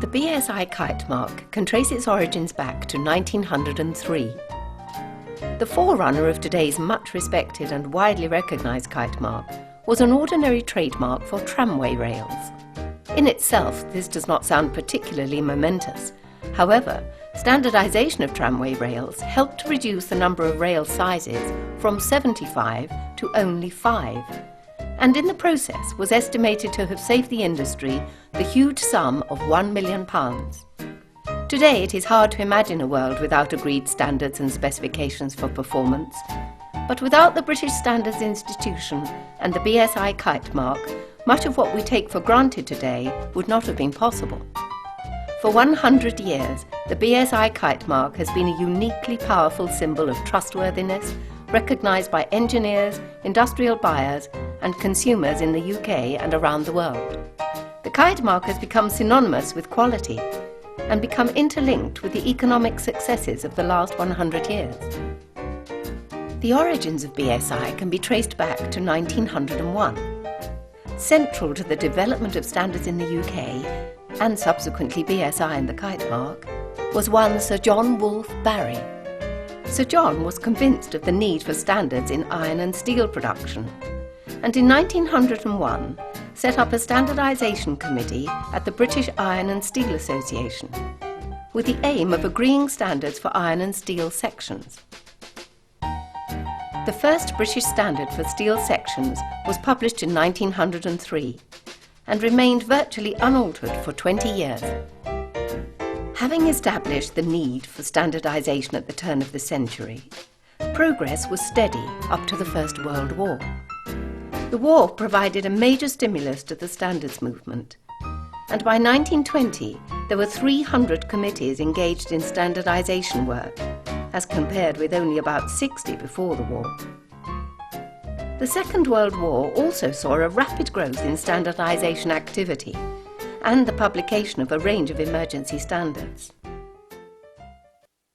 The BSI Kitemark can trace its origins back to 1903. The forerunner of today's much respected and widely recognised Kitemark was an ordinary trademark for tramway rails. In itself, this does not sound particularly momentous. However, standardisation of tramway rails helped to reduce the number of rail sizes from 75 to only 5, and in the process was estimated to have saved the industry the huge sum of £1 million. Today it is hard to imagine a world without agreed standards and specifications for performance, but without the British Standards Institution and the BSI Kitemark, much of what we take for granted today would not have been possible. For 100 years, the BSI Kitemark has been a uniquely powerful symbol of trustworthiness, recognised by engineers, industrial buyers and consumers in the UK and around the world. The Kitemark has become synonymous with quality and become interlinked with the economic successes of the last 100 years. The origins of BSI can be traced back to 1901. Central to the development of standards in the UK, and subsequently BSI and the Kitemark, was one Sir John Wolfe Barry. Sir John was convinced of the need for standards in iron and steel production, and in 1901 set up a standardisation committee at the British Iron and Steel Association, with the aim of agreeing standards for iron and steel sections. The first British standard for steel sections was published in 1903 and remained virtually unaltered for 20 years. Having established the need for standardisation at the turn of the century, progress was steady up to the First World War. The war provided a major stimulus to the standards movement, and by 1920 there were 300 committees engaged in standardisation work, as compared with only about 60 before the war. The Second World War also saw a rapid growth in standardisation activity and the publication of a range of emergency standards.